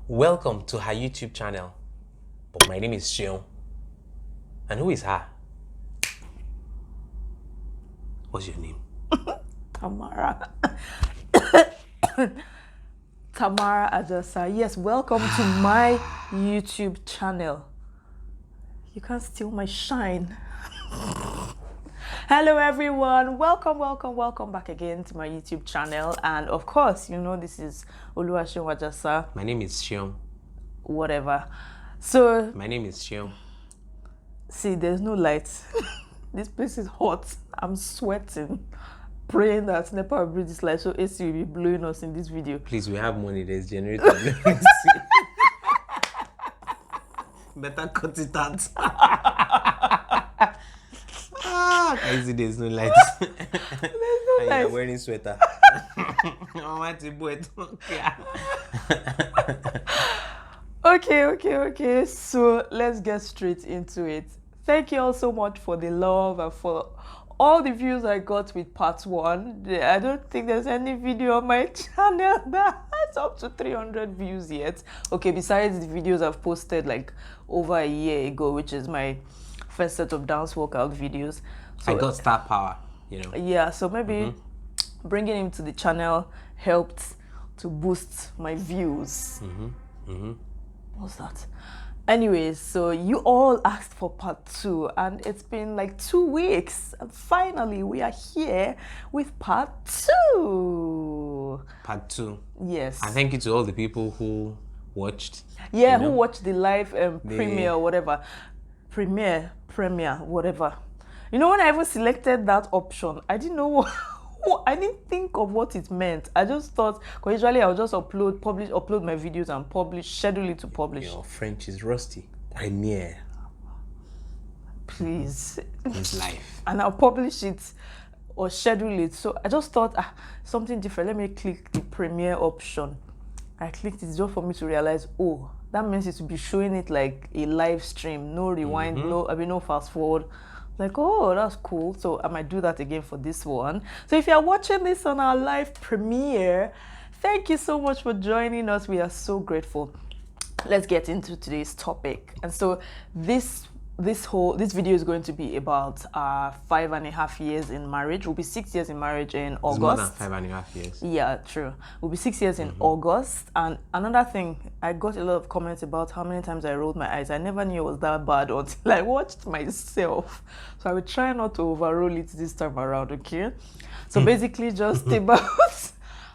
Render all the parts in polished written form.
Welcome to her YouTube channel. But my name is Seun. And who is her? What's your name? Tamara. Tamara Ajasa. Yes, welcome to my YouTube channel. You can't steal my shine. Hello everyone, welcome back again to my YouTube channel. And of course, you know this is Oluwaseun Ajasa. My name is Seun. Whatever. So My name is Seun. see, there's no light. This place is hot. I'm sweating. Praying that NEPA will bring this light so AC will be blowing us in this video. Please, we have money. There's generator. Better cut it out. I see there's no light. There's no And light. you're wearing sweater. Okay. So let's get straight into it. Thank you all so much for the love and for all the views I got with part 1. I don't think there's any video on my channel that has up to 300 views yet. Okay, besides the videos I've posted like over a year ago, which is my first set of dance workout videos. So, I got star power, you know. yeah, so maybe bringing him to the channel helped to boost my views. What's that? Anyways, so you all asked for part 2 and it's been like 2 weeks and finally we are here with part 2. Part 2. Yes. And thank you to all the people who watched. Yeah, you know, who watched the live premiere or whatever. Premiere, whatever. You know, when I even selected that option, I didn't know what I didn't think of what it meant. I just thought, because usually I'll just upload my videos and schedule it to publish. Your French is rusty. Premiere Please. is life. And I'll publish it or schedule it. So I just thought, something different. Let me click the premiere option. I clicked it just for me to realize, oh, that means it will be showing it like a live stream, no rewind, no fast forward. Like, oh, that's cool. So I might do that again for this one. So if you're watching this on our live premiere, thank you so much for joining us. We are so grateful. Let's get into today's topic. And so this video is going to be about 5.5 years in marriage. We'll be 6 years in marriage in August. It's more than 5.5 years. Yeah, true. We'll be 6 years in August. And another thing, I got a lot of comments about how many times I rolled my eyes. I never knew it was that bad until I watched myself. So I will try not to overroll it this time around, okay? So basically just about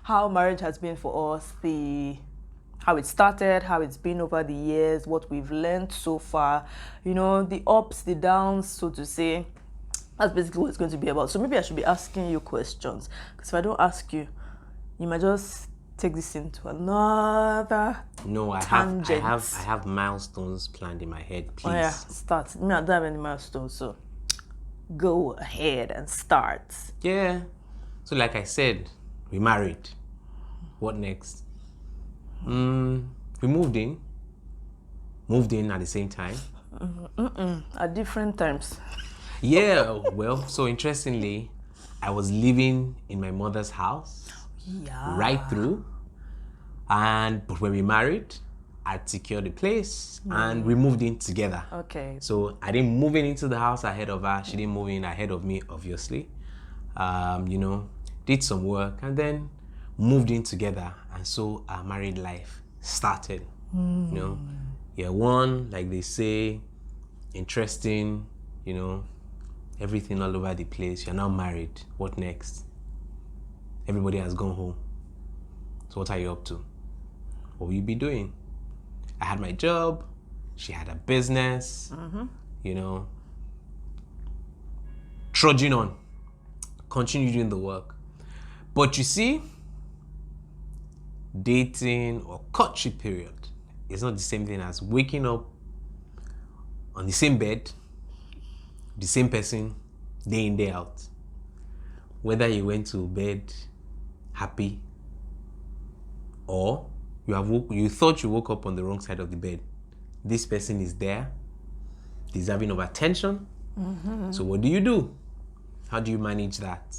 how marriage has been for us, how it started, how it's been over the years, what we've learned so far, you know, the ups, the downs, so to say. That's basically what it's going to be about. So maybe I should be asking you questions, because if I don't ask you, you might just take this into another tangent. I have milestones planned in my head, please. Oh yeah, start. I don't have any milestones, so go ahead and start. Yeah. So like I said, we married. What next? We moved in at the same time. At different times. Yeah, well, so interestingly, I was living in my mother's house right through. But when we married, I'd secured a place and we moved in together. Okay. So I didn't move into the house ahead of her. She didn't move in ahead of me, obviously. You know, did some work and then moved in together. And so our married life started. You know, year 1, like they say, interesting, you know, everything all over the place. You're now married. What next? Everybody has gone home. So what are you up to? What will you be doing? I had my job. She had a business. You know, trudging on. Continue doing the work. But you see, dating or courtship period is not the same thing as waking up on the same bed, the same person, day in, day out. Whether you went to bed happy or you thought you woke up on the wrong side of the bed. This person is there, deserving of attention. So what do? How do you manage that?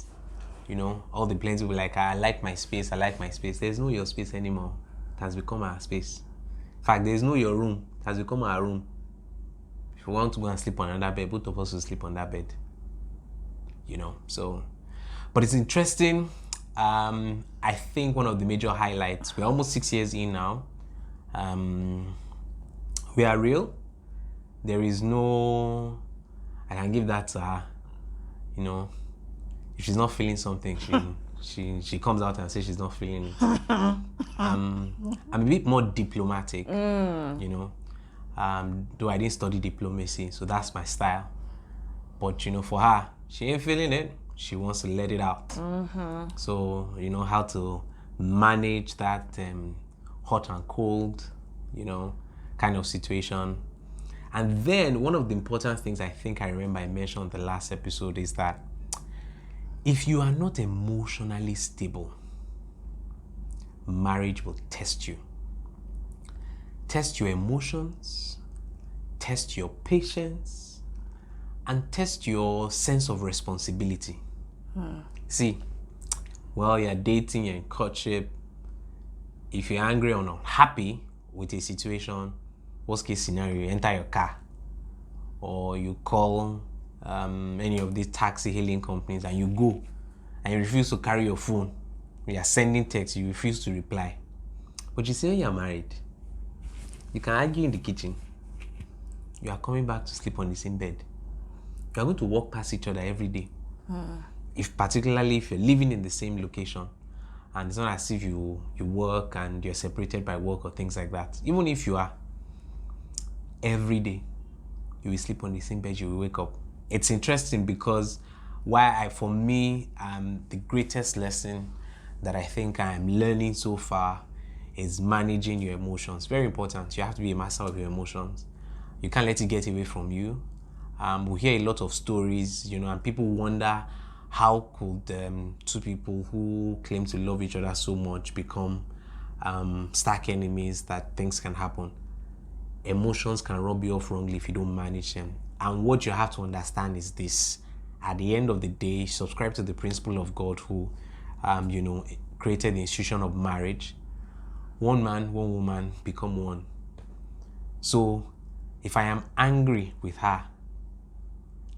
You know, all the planes will be like, I like my space. There's no your space anymore. It has become our space. fact, there's no your room. It has become our room. If you want to go and sleep on another bed, both of us will sleep on that bed. So, but it's interesting. I think one of the major highlights, we're almost 6 years in now. We are real. There is no, I can give that to her. If she's not feeling something, she comes out and says she's not feeling it. I'm a bit more diplomatic, though I didn't study diplomacy, so that's my style. But for her, she ain't feeling it. She wants to let it out. So how to manage that hot and cold, kind of situation. And then one of the important things I think I remember I mentioned on the last episode is that if you are not emotionally stable, marriage will test you. Test your emotions, test your patience, and test your sense of responsibility. See, while you're dating, you're in courtship, if you're angry or unhappy with a situation, worst case scenario, you enter your car or you call any of these taxi hailing companies and you go and you refuse to carry your phone. You are sending texts, you refuse to reply. But you say you're married. You can argue in the kitchen. You are coming back to sleep on the same bed. You are going to walk past each other every day. Particularly if you're living in the same location. And it's not as if you work and you're separated by work or things like that. Even if you are, every day, you will sleep on the same bed, you will wake up. It's interesting because for me, the greatest lesson that I think I'm learning so far is managing your emotions. Very important. You have to be a master of your emotions. You can't let it get away from you. We hear a lot of stories, and people wonder how could two people who claim to love each other so much become stark enemies, that things can happen. Emotions can rub you off wrongly if you don't manage them. And what you have to understand is this. At the end of the day, subscribe to the principle of God who, created the institution of marriage. One man, one woman become one. So if I am angry with her,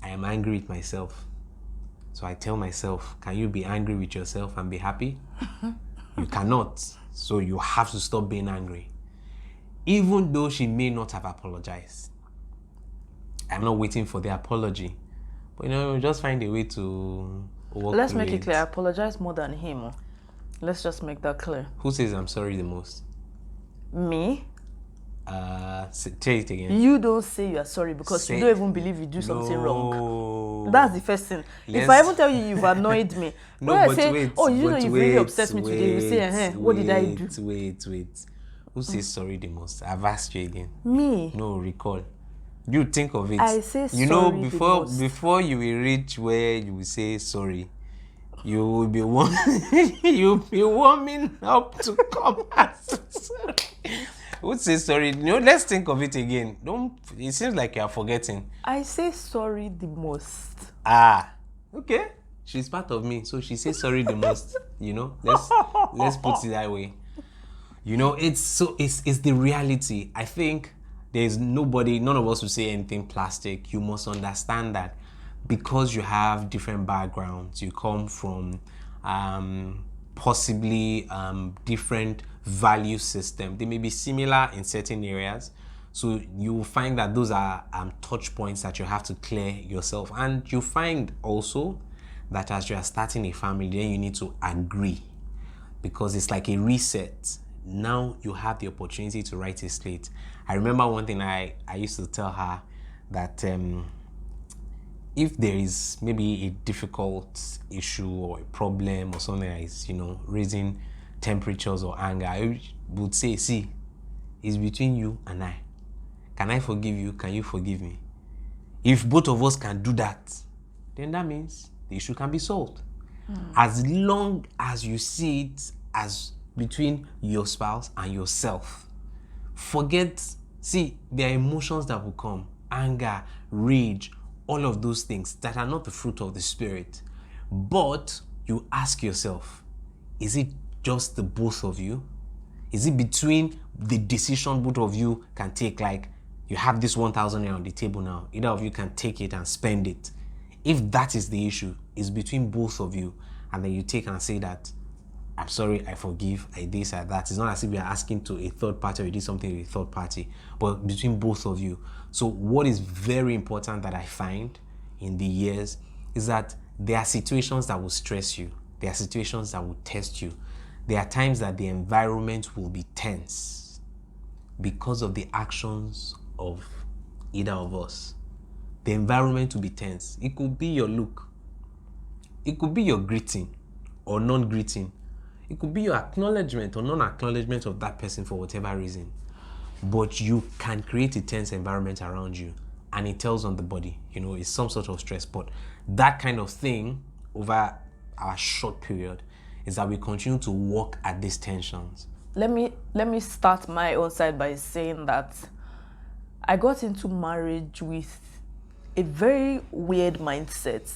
I am angry with myself. So I tell myself, can you be angry with yourself and be happy? You cannot. So you have to stop being angry. Even though she may not have apologized. I'm not waiting for the apology. But just find a way to work. Let's make it clear. I apologize more than him. Let's just make that clear. Who says I'm sorry the most? Me? Say it again. You don't say you are sorry because you don't even believe you do something wrong. That's the first thing. If I even tell you you've annoyed me, no, when I but say, wait, you've really upset me today, you say, what did I do? Wait. Who says sorry the most? I've asked you again. Me. No, recall. You think of it. I say sorry before you will reach where you will say sorry, you will be warming up to come and say sorry. Who says sorry? Let's think of it again. It seems like you are forgetting. I say sorry the most. Okay. She's part of me, so she says sorry the most. Let's put it that way. It's the reality. I think there's none of us will say anything plastic. You must understand that because you have different backgrounds, you come from possibly different value system. They may be similar in certain areas. So you will find that those are touch points that you have to clear yourself. And you find also that as you are starting a family, then you need to agree because it's like a reset. Now you have the opportunity to write a slate. I remember one thing I used to tell her that if there is maybe a difficult issue or a problem or something that is, raising temperatures or anger, I would say, see, it's between you and I. Can I forgive you? Can you forgive me? If both of us can do that, then that means the issue can be solved. As long as you see it as between your spouse and yourself. There are emotions that will come, anger, rage, all of those things that are not the fruit of the Spirit. But you ask yourself, is it just the both of you? Is it between the decision both of you can take, like you have this 1,000 on the table now, either of you can take it and spend it? If that is the issue, it's between both of you, and then you take and say that, I'm sorry, I forgive, I this, I that. It's not as if you're asking to a third party or you did something with a third party, but between both of you. So what is very important that I find in the years is that there are situations that will stress you. There are situations that will test you. There are times that the environment will be tense because of the actions of either of us. The environment will be tense. It could be your look. It could be your greeting or non-greeting. It could be your acknowledgement or non-acknowledgement of that person for whatever reason. But you can create a tense environment around you, and it tells on the body, it's some sort of stress. But that kind of thing over our short period is that we continue to work at these tensions. Let me start my own side by saying that I got into marriage with a very weird mindset.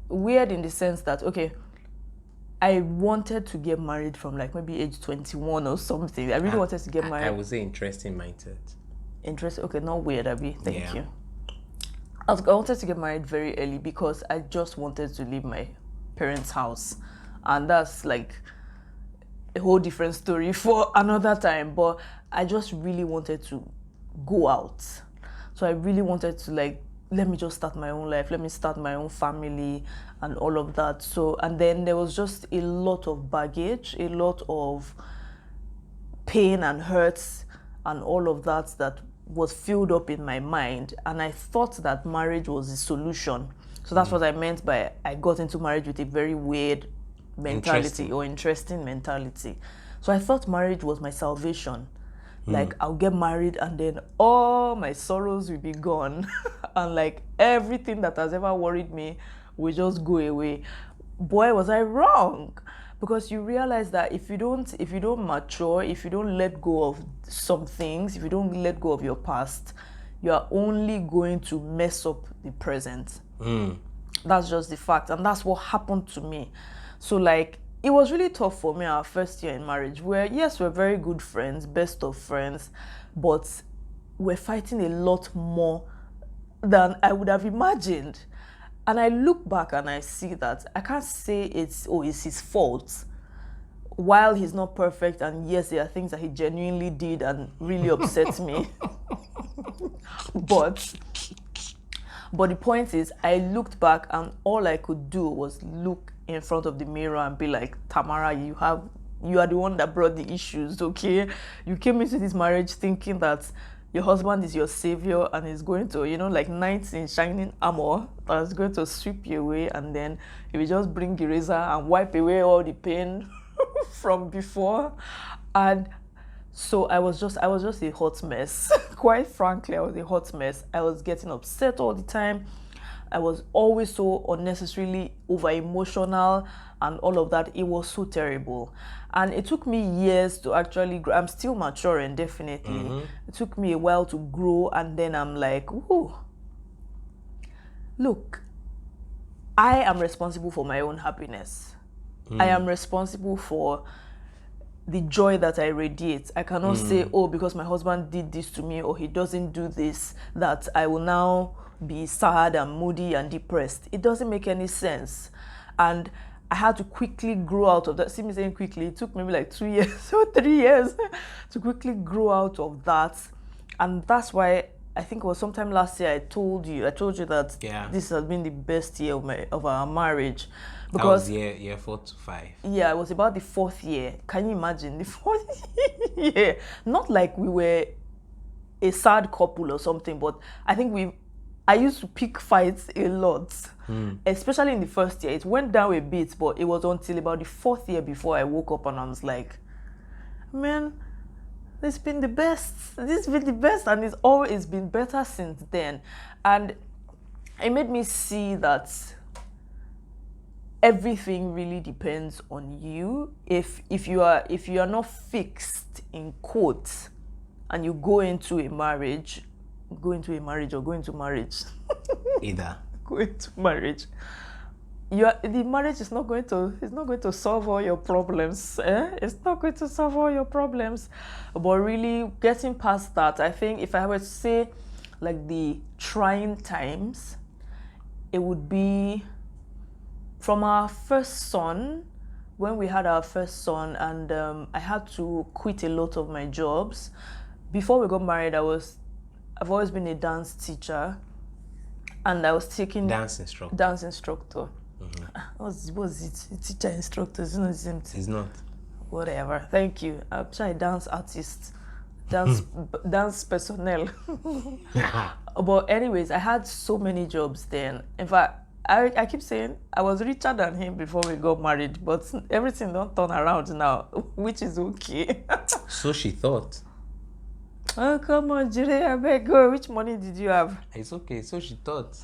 Weird in the sense that, okay, I wanted to get married from like maybe age 21 or something. I really wanted to get married. I would say interesting mindset. Interesting. Okay, not weird, Abby. Thank you. I wanted to get married very early because I just wanted to leave my parents' house. And that's like a whole different story for another time. But I just really wanted to go out. So I really wanted to like, let me just start my own life. Let me start my own family and all of that. So, and then there was just a lot of baggage, a lot of pain and hurts and all of that was filled up in my mind. And I thought that marriage was the solution. So that's what I meant by I got into marriage with a very weird mentality or interesting mentality. So I thought marriage was my salvation. Like, I'll get married and then all my sorrows will be gone. And like everything that has ever worried me will just go away. Boy, was I wrong. Because you realize that if you don't mature, if you don't let go of some things, if you don't let go of your past, you are only going to mess up the present. That's just the fact. And that's what happened to me. So like, it was really tough for me our first year in marriage, where yes, we're very good friends, best of friends, but we're fighting a lot more than I would have imagined. And I look back and I see that I can't say it's his fault. While he's not perfect, and yes, there are things that he genuinely did and really upset me. But the point is, I looked back and all I could do was look in front of the mirror and be like, Tamara, you are the one that brought the issues, okay? You came into this marriage thinking that your husband is your savior and is going to, like knights in shining armor, that's going to sweep you away, and then he will just bring eraser and wipe away all the pain from before. And so I was just a hot mess. Quite frankly, I was a hot mess. I was getting upset all the time. I was always so unnecessarily over emotional and all of that. It was so terrible. And it took me years to actually grow. I'm still maturing, definitely. It took me a while to grow, and then I'm like, ooh, look, I am responsible for my own happiness. I am responsible for the joy that I radiate. I cannot say, because my husband did this to me or he doesn't do this, that I will now be sad and moody and depressed. It doesn't make any sense. And I had to quickly grow out of that. See me saying quickly, it took maybe like 2 years or 3 years to quickly grow out of that. And that's why I think it was sometime last year I told you that this has been the best year of our marriage. Because that was year 4 to 5. Yeah, it was about the 4th year. Can you imagine? The 4th year. Not like we were a sad couple or something, but I think I used to pick fights a lot, especially in the first year. It went down a bit, but it was until about the 4th year before I woke up and I was like, man, this has been the best. This has been the best, and it's always been better since then. And it made me see that everything really depends on you. If you are not fixed in quotes, and you go into marriage, either go into marriage, the marriage is not going to solve all your problems. It's not going to solve all your problems. But really getting past that, I think if I were to say like the trying times, it would be from our first son, when we had our first son, and I had to quit a lot of my jobs. Before we got married, I've always been a dance teacher, and I was taking Dance instructor. dance instructor. What's it? Teacher instructor, it's not the same thing. It's not. Whatever. Thank you. I'm a dance artist, dance personnel. But anyways, I had so many jobs then. In fact, I keep saying I was richer than him before we got married, but everything don't turn around now, which is okay. So she thought. Oh, come on, Jire, I beg go. Which money did you have? It's okay. So she thought.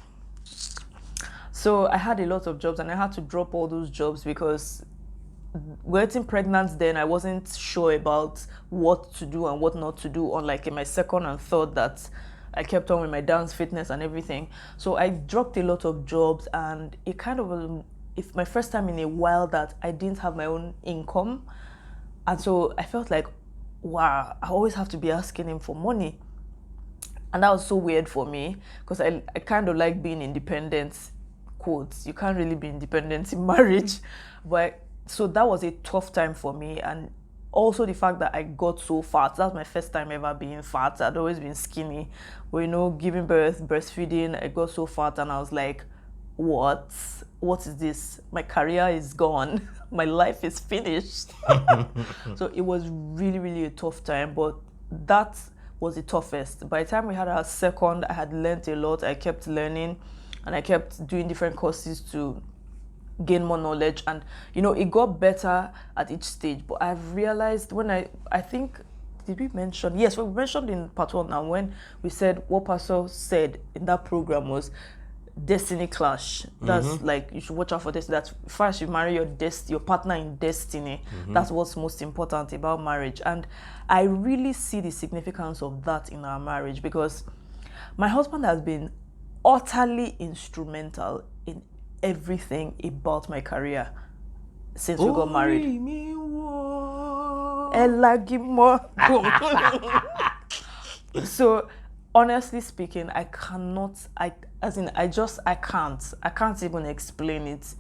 So I had a lot of jobs, and I had to drop all those jobs because getting pregnant then, I wasn't sure about what to do and what not to do, unlike in my second and third that I kept on with my dance, fitness and everything. So I dropped a lot of jobs, and it kind of it's my first time in a while that I didn't have my own income. And so I felt like, wow, I always have to be asking him for money. And that was so weird for me because I kind of like being independent, quotes. You can't really be independent in marriage. But so that was a tough time for me. And also the fact that I got so fat. That was my first time ever being fat. I'd always been skinny. But giving birth, breastfeeding, I got so fat and I was like, what is this? My career is gone. My life is finished. So it was really, really a tough time, but that was the toughest. By the time we had our second, I had learned a lot. I kept learning and I kept doing different courses to gain more knowledge, and it got better at each stage. But I've realized when I think, did we mention, yes, we mentioned in part 1 now when we said what Pastor said in that program was destiny clash. That's like, you should watch out for this. That first you marry your partner in destiny. That's what's most important about marriage. And I really see the significance of that in our marriage because my husband has been utterly instrumental in everything about my career since we got married. So honestly speaking, I can't even explain it.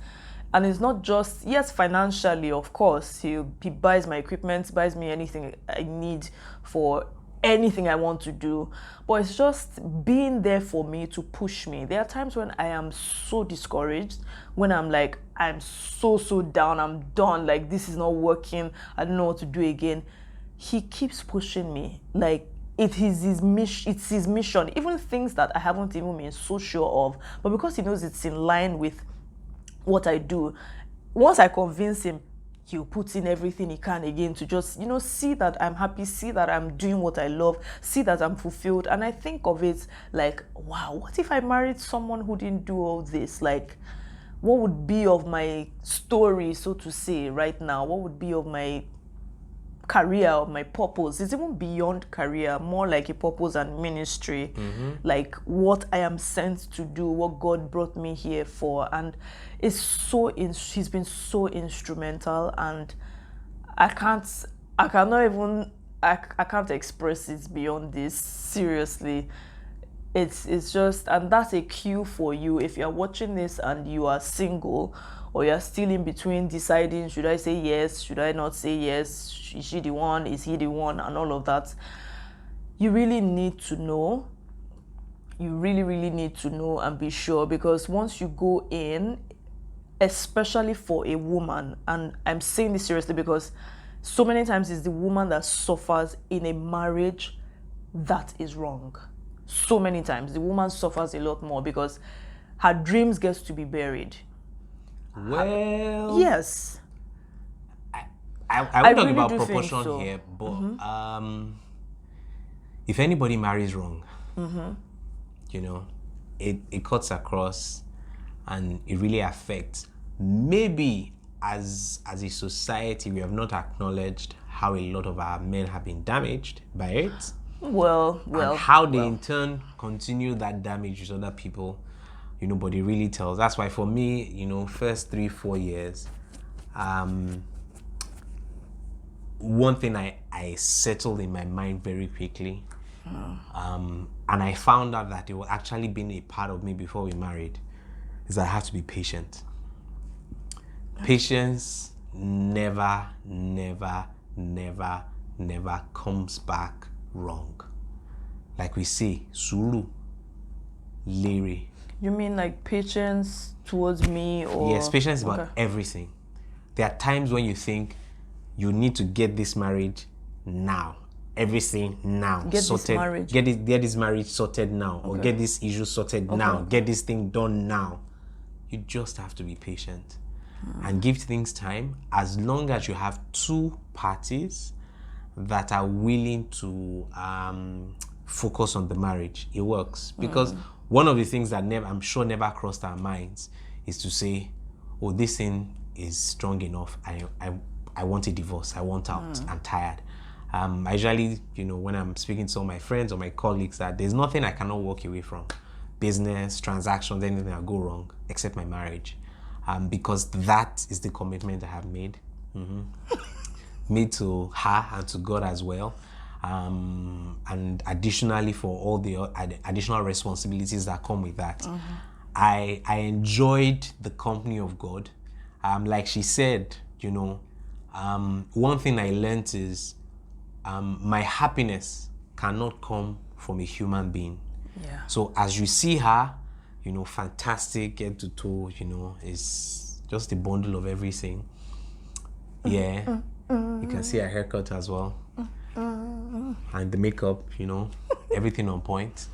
And it's not just, yes, financially, of course, he buys my equipment, buys me anything I need for anything I want to do, but it's just being there for me to push me. There are times when I am so discouraged, when I'm like, I'm so down, I'm done, like this is not working, I don't know what to do again. He keeps pushing me, like it's his mission, even things that I haven't even been so sure of, but because he knows it's in line with what I do, once I convince him, he'll put in everything he can again to just, see that I'm happy, see that I'm doing what I love, see that I'm fulfilled. And I think of it like, wow, what if I married someone who didn't do all this? Like, what would be of my story, so to say, right now? What would be of my career, of my purpose? It's even beyond career, more like a purpose and ministry, like what I am sent to do, what God brought me here for. And he's been so instrumental, and I can't express it beyond this. Seriously, it's just, and that's a cue for you if you're watching this and you are single, or you're still in between deciding, should I say yes, should I not say yes, is she the one, is he the one, and all of that. You really need to know. You really, really need to know and be sure, because once you go in, especially for a woman, and I'm saying this seriously because so many times it's the woman that suffers in a marriage that is wrong. So many times the woman suffers a lot more because her dreams gets to be buried. Well, yes, I won't talk really about do think proportion so. here, but if anybody marries wrong, it cuts across, and it really affects. Maybe as a society, we have not acknowledged how a lot of our men have been damaged by it. Well, and how they in turn continue that damage with other people. but it really tells. That's why for me, first 3-4 years, one thing I settled in my mind very quickly, and I found out that it was actually been a part of me before we married, is that I have to be patient. Patience never comes back wrong. Like we say, suru, lere. You mean like patience towards me, or? Yes, patience is about everything. There are times when you think you need to get this marriage now. Everything now. Get sorted. this marriage. Get this marriage sorted now. Or get this issue sorted now. Get this thing done now. You just have to be patient. And give things time. As long as you have two parties that are willing to focus on the marriage, it works. Because one of the things that I'm sure never crossed our minds is to say, oh, this thing is strong enough. I want a divorce. I want out. I'm tired. I usually, when I'm speaking to some of my friends or my colleagues, that there's nothing I cannot walk away from. Business, transactions, anything that go wrong, except my marriage. Because that is the commitment I have made. Made to her and to God as well. And additionally, for all the additional responsibilities that come with that. I enjoyed the company of God. Like she said, one thing I learned is my happiness cannot come from a human being. Yeah. So as you see her, fantastic, head to toe, is just a bundle of everything. Yeah. You can see her haircut as well. And the makeup, everything on point.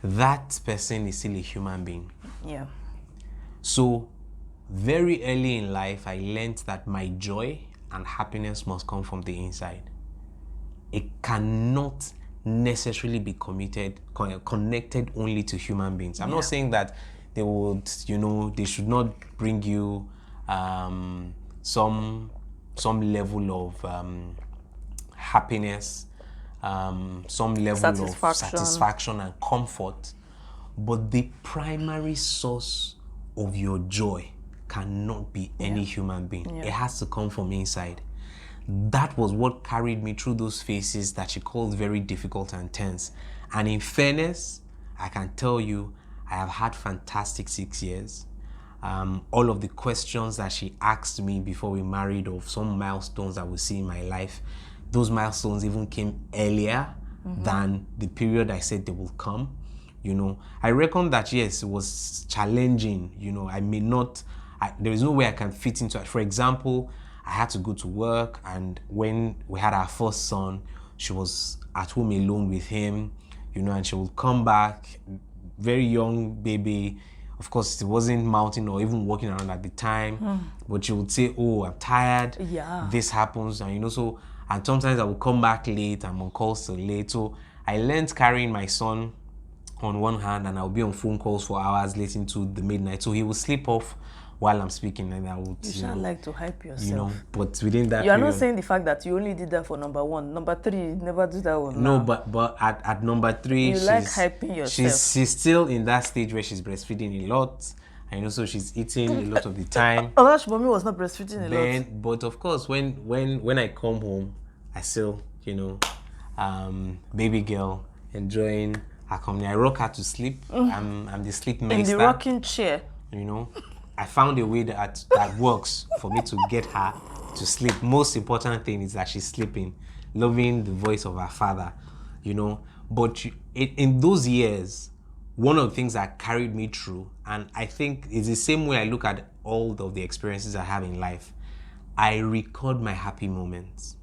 That person is still a human being. Yeah. So very early in life, I learned that my joy and happiness must come from the inside. It cannot necessarily be connected only to human beings. I'm not saying that they would, they should not bring you some level of happiness, some level of satisfaction and comfort. But the primary source of your joy cannot be any human being. It has to come from inside. That was what carried me through those phases that she called very difficult and tense. And in fairness, I can tell you, I have had fantastic 6 years. All of the questions that she asked me before we married, of some milestones I would see in my life, those milestones even came earlier than the period I said they will come. I reckon that yes, it was challenging. I may not, there is no way I can fit into it. For example, I had to go to work, and when we had our first son, she was at home alone with him, and she would come back, very young baby. Of course, it wasn't mounting or even walking around at the time, but she would say, oh, I'm tired. Yeah. This happens. And, and sometimes I would come back late. I'm on calls till late. So I learned carrying my son on one hand, and I'll be on phone calls for hours late into the midnight. So he will sleep off while I'm speaking, and I would, you should like to hype yourself. But within that you are period, not saying the fact that you only did that for number one. Number three, you never do that one. No, now. but at number 3, you like hyping yourself. She's still in that stage where she's breastfeeding a lot, and so she's eating a lot of the time. Oh, that mommy was not breastfeeding a lot. But of course, when I come home, I still, baby girl enjoying her company. I rock her to sleep. I'm the sleep master. In the rocking chair. I found a way that works for me to get her to sleep. Most important thing is that she's sleeping, loving the voice of her father, But in those years, one of the things that carried me through, and I think it's the same way I look at all of the experiences I have in life, I record my happy moments.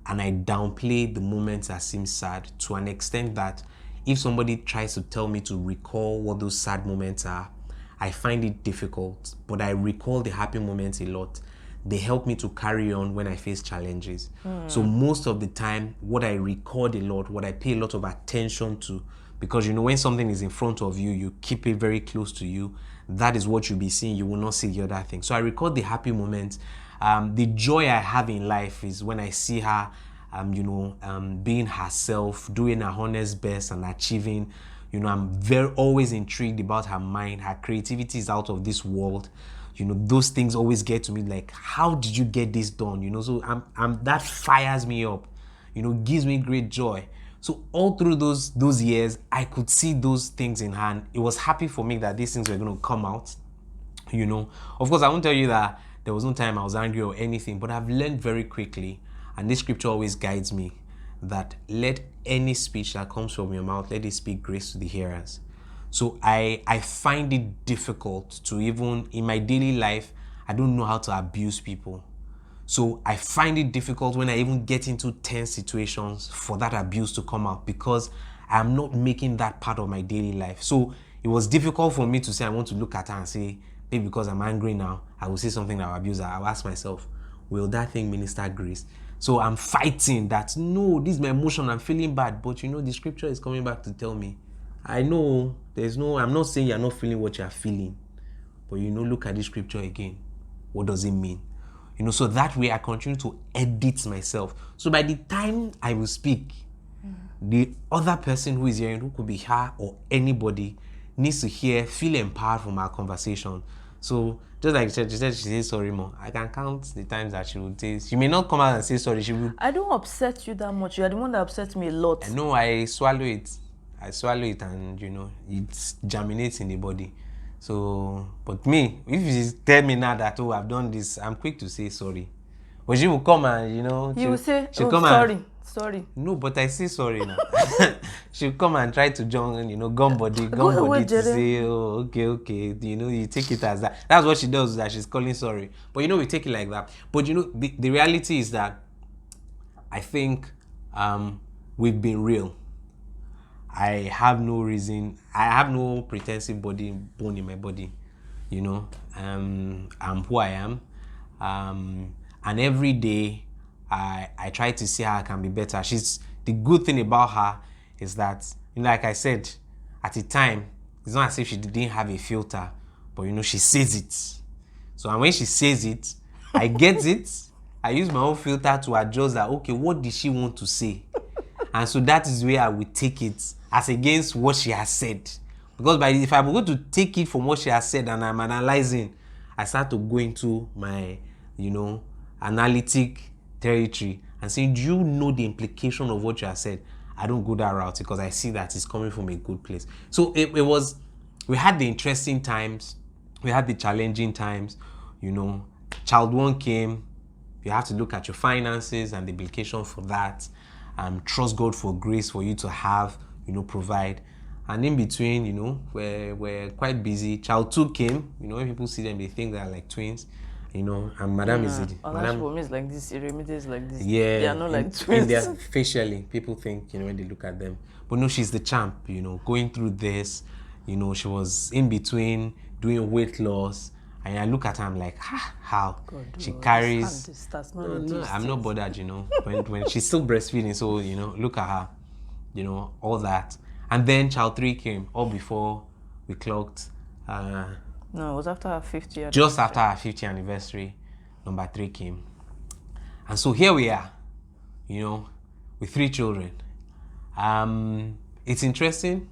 And I downplay the moments that seem sad, to an extent that if somebody tries to tell me to recall what those sad moments are, I find it difficult, but I recall the happy moments a lot. They help me to carry on when I face challenges. So most of the time, what I record a lot, what I pay a lot of attention to, because when something is in front of you, you keep it very close to you. That is what you'll be seeing. You will not see the other thing. So I record the happy moments. The joy I have in life is when I see her, being herself, doing her honest best, and achieving, You know, I'm very always intrigued about her mind. Her creativity is out of this world. You know, those things always get to me, like, how did you get this done? You know, so I'm that fires me up, you know, gives me great joy. So all through those years, I could see those things in hand. It was happy for me that these things were going to come out. You know, of course, I won't tell you that there was no time I was angry or anything, but I've learned very quickly, and this scripture always guides me, that let any speech that comes from your mouth, let it speak grace to the hearers. So I find it difficult to, even in my daily life, I don't know how to abuse people. So I find it difficult when I even get into tense situations for that abuse to come out, because I'm not making that part of my daily life. So it was difficult for me to say I want to look at her and say, maybe because I'm angry now, I will say something that will abuse her. I'll ask myself, will that thing minister grace? So I'm fighting that, no, this is my emotion, I'm feeling bad. But you know, the scripture is coming back to tell me, I know I'm not saying you're not feeling what you're feeling, but you know, look at the scripture again. What does it mean? You know, so that way I continue to edit myself. So by the time I will speak, the other person who is hearing, who could be her or anybody, needs to feel empowered from our conversation. So just like she said she says sorry more. I can count the times that she would say, she may not come out and say sorry. She will. I don't upset you that much. You are the one that upsets me a lot. I know, I swallow it. And you know, it germinates in the body. So, but me, if you tell me now that, oh, I've done this, I'm quick to say sorry. But she will come and, you know, You will say, she'll oh, come sorry. No, but I say sorry now. She'll come and try to join, you know, gum body to say, oh, okay, you know, you take it as that. That's what she does, that she's calling sorry. But you know, we take it like that. But you know, the reality is that I think we've been real. I have no pretensive bone in my body. You know, I'm who I am. And every day I try to see how I can be better. The good thing about her is that, you know, like I said, at the time, it's not as if she didn't have a filter, but you know, she says it. So, and when she says it, I get it. I use my own filter to adjust that, okay, what did she want to say? And so that is where I will take it as against what she has said. Because if I'm going to take it from what she has said and I'm analyzing, I start to go into my, you know, analytic territory and saying, do you know the implication of what you have said? I don't go that route because I see that it's coming from a good place. So we had the interesting times, we had the challenging times, you know. Child one came, you have to look at your finances and the implication for that. Trust God for grace for you to have, you know, provide. And in between, you know, we're quite busy. Child two came, you know, when people see them, they think they're like twins, you know, and Madam is it. Madam for me is like this, Iremide is like this. Yeah. They are not like twins. Facially, people think, you know, when they look at them. But no, she's the champ, you know, going through this, you know, she was in between doing weight loss. And I look at her, I'm like, how? God, she carries. No, I'm not bothered, you know. when she's still breastfeeding, so, you know, look at her, you know, all that. And then child 3 came, all before we clocked. No, it was after her 50th anniversary. Just after her 50th anniversary, number 3 came. And so here we are, you know, with 3 children. It's interesting.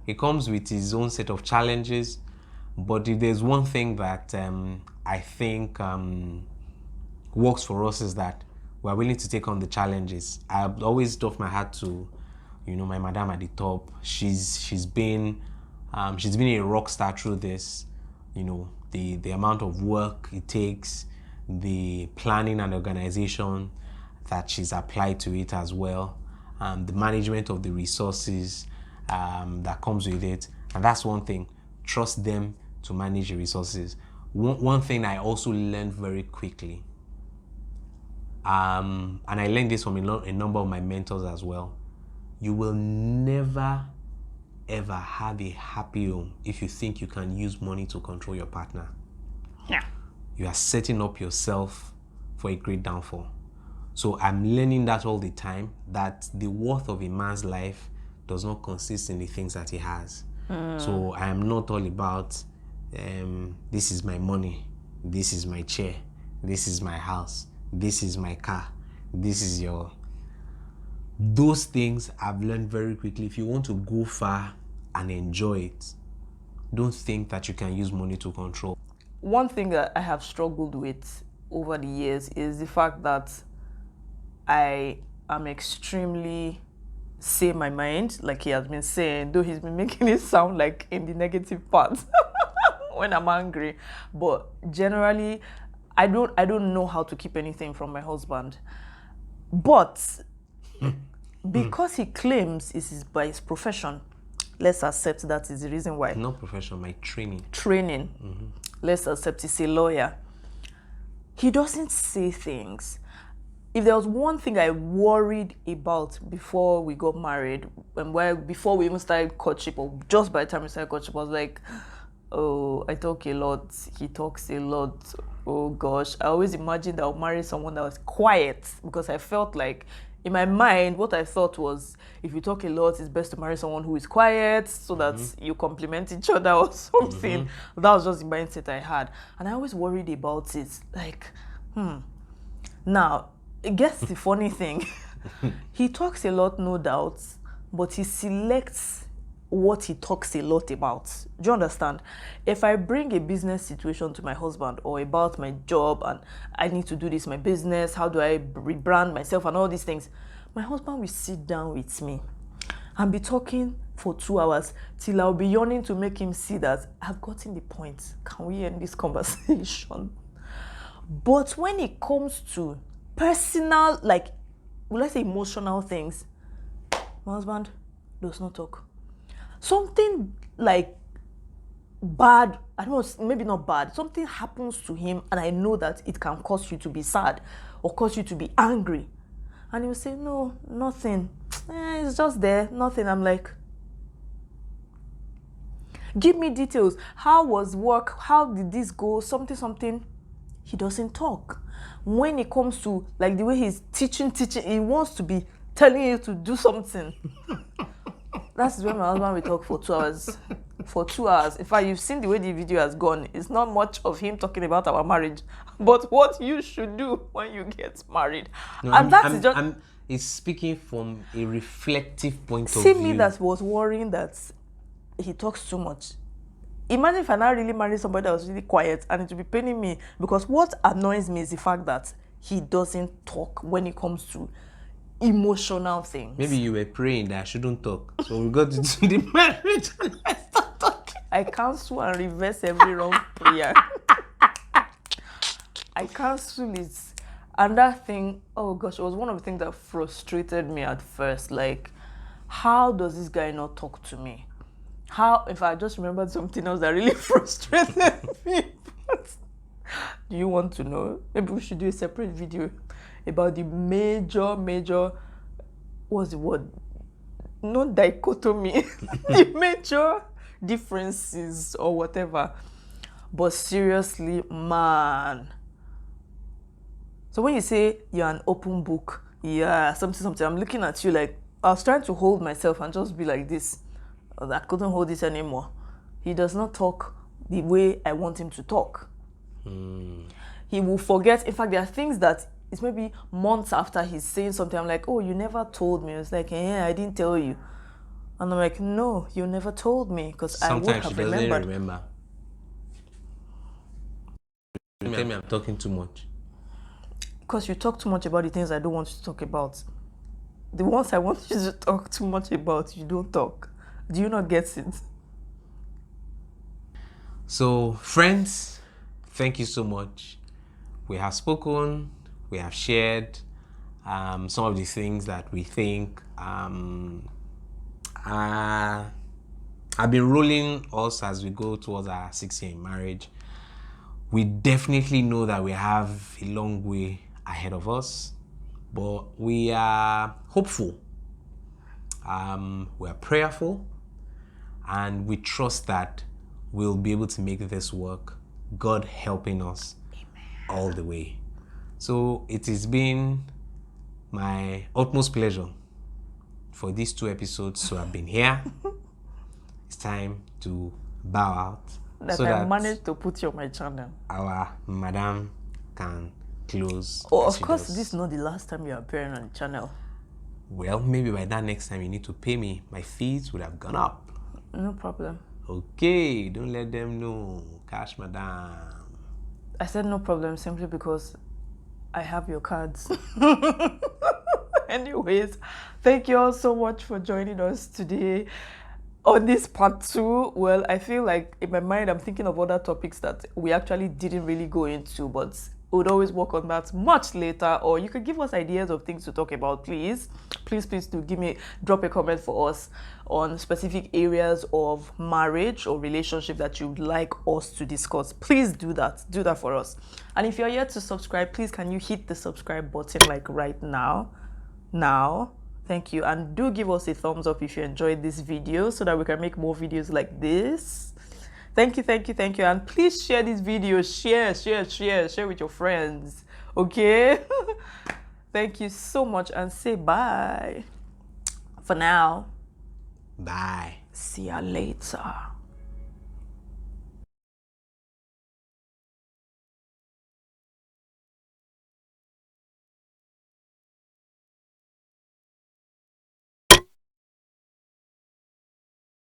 It comes with its own set of challenges. But if there's one thing that I think works for us, is that we're willing to take on the challenges. I've always toughed my hat to, you know, my madam at the top. She's been a rock star through this. You know, the amount of work it takes, the planning and organization that she's applied to it as well, the management of the resources that comes with it. And that's one thing. Trust them to manage the resources. One thing I also learned very quickly, and I learned this from a number of my mentors as well, you will never ever have a happy home if you think you can use money to control your partner. Yeah. You are setting up yourself for a great downfall. So I'm learning that all the time, that the worth of a man's life does not consist in the things that he has. So I am not all about this is my money, this is my chair, this is my house, this is my car, this is your... Those things I've learned very quickly. If you want to go far and enjoy it. Don't think that you can use money to control. One thing that I have struggled with over the years is the fact that I am extremely say my mind, like he has been saying, though he's been making it sound like in the negative part when I'm angry. But generally, I don't know how to keep anything from my husband. But because he claims it is by his profession, let's accept that is the reason why. Not profession, my training. Let's accept he's a lawyer. He doesn't say things. If there was one thing I worried about before we got married, and before we even started courtship, or just by the time we started courtship, I was like, oh, I talk a lot, he talks a lot. Oh gosh, I always imagined I would marry someone that was quiet, because I felt like, in my mind, what I thought was, if you talk a lot, it's best to marry someone who is quiet, so that you complement each other or something. That was just the mindset I had. And I always worried about it. Like, Now, I guess the funny thing, he talks a lot, no doubt, but he selects what he talks a lot about. Do you understand? If I bring a business situation to my husband, or about my job and I need to do this, my business, how do I rebrand myself and all these things, my husband will sit down with me and be talking for 2 hours till I'll be yawning to make him see that I've gotten the point. Can we end this conversation? But when it comes to personal, like, let's say emotional things, my husband does not talk. Something like bad, I don't know, maybe not bad, something happens to him and I know that it can cause you to be sad or cause you to be angry. And he will say, no, nothing. It's just there, nothing. I'm like, give me details. How was work? How did this go? Something. He doesn't talk. When it comes to, like, the way he's teaching, he wants to be telling you to do something. That's when my husband will talk for 2 hours. For 2 hours. In fact, you've seen the way the video has gone. It's not much of him talking about our marriage, but what you should do when you get married. No, and it's speaking from a reflective point of see view. Me that was worrying that he talks too much. Imagine if I now really married somebody that was really quiet, and it will be paining me, because what annoys me is the fact that he doesn't talk when it comes to emotional things. Maybe you were praying that I shouldn't talk, so we got into the marriage and I started talking. I cancel and reverse every wrong prayer. I cancel it. And that thing, oh gosh, it was one of the things that frustrated me at first. Like, how does this guy not talk to me? How, if I just remembered something else that really frustrated me. But do you want to know? Maybe we should do a separate video about the major, what's the word? Not dichotomy, the major differences or whatever. But seriously, man. So when you say you're an open book, yeah, something, I'm looking at you like, I was trying to hold myself and just be like this. I couldn't hold it anymore. He does not talk the way I want him to talk. He will forget. In fact, there are things that it's maybe months after he's saying something, I'm like, oh, you never told me. It's like, yeah, I didn't tell you. And I'm like, no, you never told me, because I would have remembered. Sometimes she doesn't remember. You tell me I'm talking too much. Because you talk too much about the things I don't want you to talk about. The ones I want you to talk too much about, you don't talk. Do you not get it? So, friends, thank you so much. We have spoken, we have shared some of the things that we think. I've been rolling us as we go towards our 6th year in marriage. We definitely know that we have a long way ahead of us, but we are hopeful. We are prayerful, and we trust that we'll be able to make this work, God helping us all the way. So it has been my utmost pleasure for these 2 episodes to have been here. It's time to bow out. That I managed to put you on my channel. Our madam can close. Oh, of course, this is not the last time you're appearing on the channel. Well, maybe by that next time you need to pay me. My fees would have gone up. No problem. Okay, don't let them know. Cash madam. I said no problem simply because I have your cards. Anyways, thank you all so much for joining us today on this part 2. Well, I feel like in my mind I'm thinking of other topics that we actually didn't really go into, but we'd always work on that much later. Or you could give us ideas of things to talk about, please. Please do drop a comment for us on specific areas of marriage or relationship that you'd like us to discuss. Please do that for us. And if you're yet to subscribe, please can you hit the subscribe button like right now. Thank you, and do give us a thumbs up if you enjoyed this video so that we can make more videos like this. Thank you, and please share this video. Share with your friends, okay? Thank you so much, and say bye for now. Bye. See ya later.